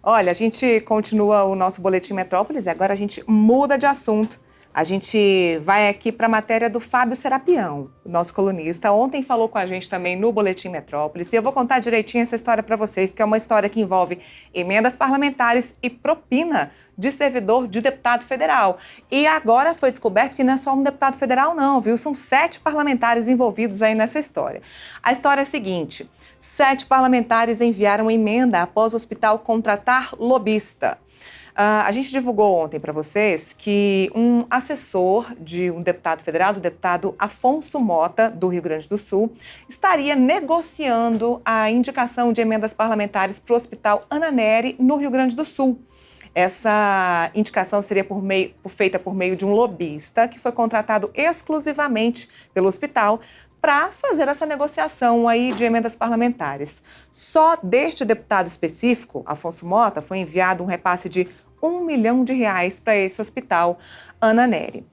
Olha, a gente continua o nosso Boletim Metrópolis e agora a gente muda de assunto. A gente vai aqui para a matéria do Fábio Serapião, nosso colunista. Ontem falou com a gente também no Boletim Metrópolis. E eu vou contar direitinho essa história para vocês, que é uma história que envolve emendas parlamentares e propina de servidor de deputado federal. E agora foi descoberto que não é só um deputado federal não, viu? São 7 parlamentares envolvidos aí nessa história. A história é a seguinte: 7 parlamentares enviaram emenda após o hospital contratar lobista. A gente divulgou ontem para vocês que um assessor de um deputado federal, do deputado Afonso Mota, do Rio Grande do Sul, estaria negociando a indicação de emendas parlamentares para o Hospital Ana Nery, no Rio Grande do Sul. Essa indicação seria feita por meio de um lobista que foi contratado exclusivamente pelo hospital para fazer essa negociação aí de emendas parlamentares. Só deste deputado específico, Afonso Mota, foi enviado um repasse de R$ 1 milhão para esse hospital Ana Nery.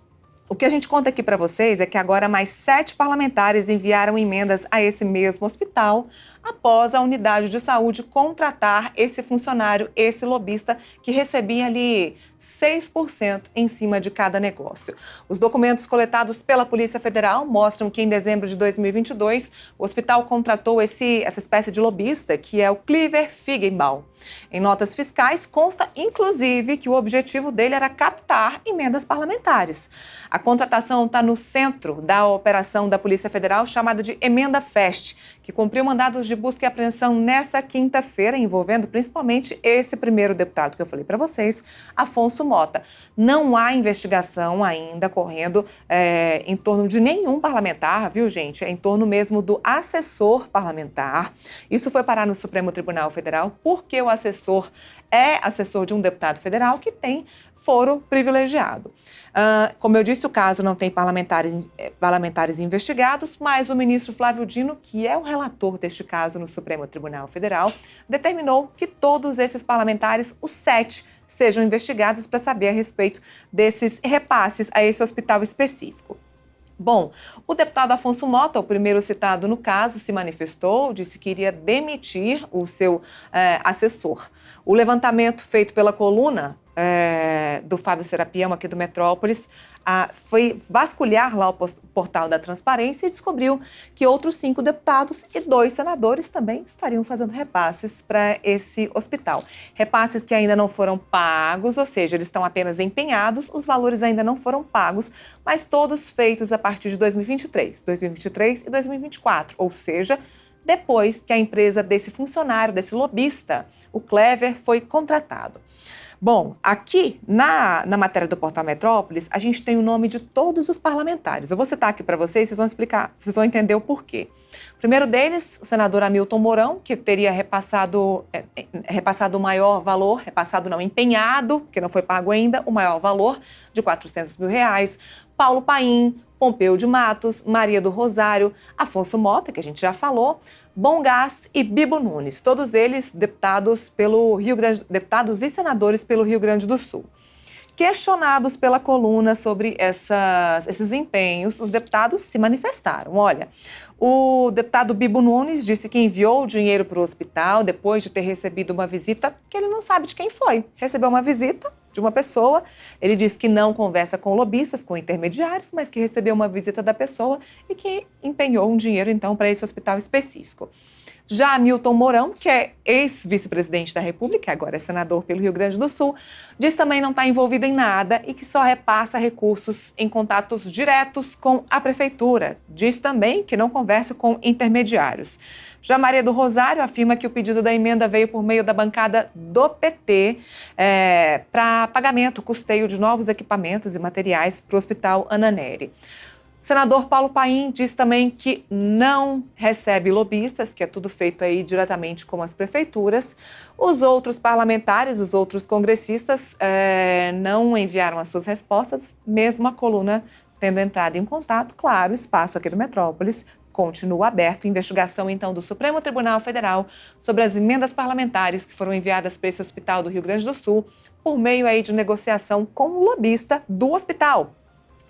O que a gente conta aqui para vocês é que agora mais 7 parlamentares enviaram emendas a esse mesmo hospital após a unidade de saúde contratar esse funcionário, esse lobista, que recebia ali 6% em cima de cada negócio. Os documentos coletados pela Polícia Federal mostram que em dezembro de 2022, o hospital contratou essa espécie de lobista, que é o Cliver Figgenbaum. Em notas fiscais, consta, inclusive, que o objetivo dele era captar emendas parlamentares. A contratação está no centro da operação da Polícia Federal, chamada de Emenda Fest, que cumpriu mandados de busca e apreensão nessa quinta-feira, envolvendo principalmente esse primeiro deputado que eu falei para vocês, Afonso Mota. Não há investigação ainda correndo em torno de nenhum parlamentar, viu, gente? É em torno mesmo do assessor parlamentar. Isso foi parar no Supremo Tribunal Federal porque o assessor é assessor de um deputado federal que tem foro privilegiado. Como eu disse, o caso não tem parlamentares investigados, mas o ministro Flávio Dino, que é o relator deste caso no Supremo Tribunal Federal, determinou que todos esses parlamentares, os 7, sejam investigados para saber a respeito desses repasses a esse hospital específico. Bom, o deputado Afonso Mota, o primeiro citado no caso, se manifestou, disse que iria demitir o seu assessor. O levantamento feito pela coluna do Fábio Serapião, aqui do Metrópolis, foi vasculhar lá o portal da Transparência e descobriu que outros 5 deputados e 2 senadores também estariam fazendo repasses para esse hospital. Repasses que ainda não foram pagos, ou seja, eles estão apenas empenhados, os valores ainda não foram pagos, mas todos feitos a partir de 2023 e 2024, ou seja, depois que a empresa desse funcionário, desse lobista, o Clever, foi contratado. Bom, aqui na matéria do Portal Metrópolis, a gente tem o nome de todos os parlamentares. Eu vou citar aqui para vocês, vocês vão entender o porquê. O primeiro deles, o senador Hamilton Mourão, que teria repassado o maior valor, empenhado, que não foi pago ainda, o maior valor de R$400 mil. Paulo Paim, Pompeu de Matos, Maria do Rosário, Afonso Mota, que a gente já falou, Bom Gás e Bibo Nunes, todos eles deputados e senadores pelo Rio Grande do Sul. Questionados pela coluna sobre esses empenhos, os deputados se manifestaram. Olha, o deputado Bibo Nunes disse que enviou o dinheiro para o hospital depois de ter recebido uma visita que ele não sabe de quem foi. Recebeu uma visita de uma pessoa, ele diz que não conversa com lobistas, com intermediários, mas que recebeu uma visita da pessoa e que empenhou um dinheiro, então, para esse hospital específico. Já Hamilton Mourão, que é ex-vice-presidente da República, agora é senador pelo Rio Grande do Sul, diz também não estar envolvido em nada e que só repassa recursos em contatos diretos com a prefeitura. Diz também que não conversa com intermediários. Já Maria do Rosário afirma que o pedido da emenda veio por meio da bancada do PT para pagamento, custeio de novos equipamentos e materiais para o Hospital Ana Nery. Senador Paulo Paim diz também que não recebe lobistas, que é tudo feito aí diretamente com as prefeituras. Os outros parlamentares, os outros congressistas não enviaram as suas respostas, mesmo a coluna tendo entrado em contato. Claro, o espaço aqui do Metrópolis continua aberto. Investigação, então, do Supremo Tribunal Federal sobre as emendas parlamentares que foram enviadas para esse hospital do Rio Grande do Sul por meio aí de negociação com o lobista do hospital.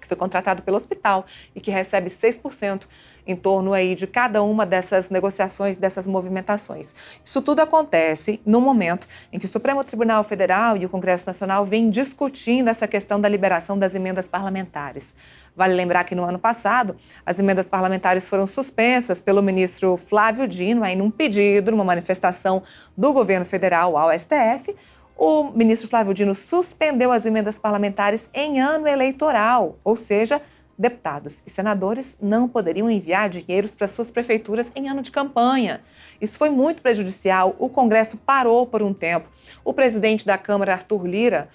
foi contratado pelo hospital e que recebe 6% em torno aí de cada uma dessas negociações, dessas movimentações. Isso tudo acontece no momento em que o Supremo Tribunal Federal e o Congresso Nacional vêm discutindo essa questão da liberação das emendas parlamentares. Vale lembrar que no ano passado, as emendas parlamentares foram suspensas pelo ministro Flávio Dino, aí num pedido, numa manifestação do governo federal ao STF. O ministro Flávio Dino suspendeu as emendas parlamentares em ano eleitoral, ou seja, deputados e senadores não poderiam enviar dinheiros para suas prefeituras em ano de campanha. Isso foi muito prejudicial. O Congresso parou por um tempo. O presidente da Câmara, Arthur Lira,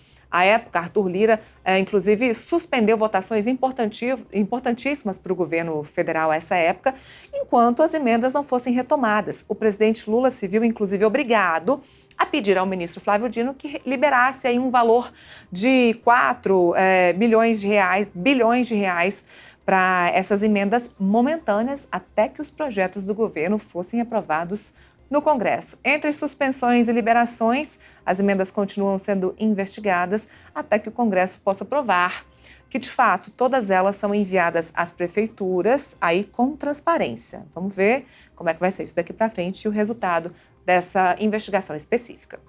inclusive, suspendeu votações importantíssimas para o governo federal essa época, enquanto as emendas não fossem retomadas. O presidente Lula se viu, inclusive, obrigado a pedir ao ministro Flávio Dino que liberasse aí um valor de 4 bilhões de reais para essas emendas momentâneas até que os projetos do governo fossem aprovados no Congresso. Entre suspensões e liberações, as emendas continuam sendo investigadas até que o Congresso possa provar que, de fato, todas elas são enviadas às prefeituras, aí com transparência. Vamos ver como é que vai ser isso daqui para frente e o resultado dessa investigação específica.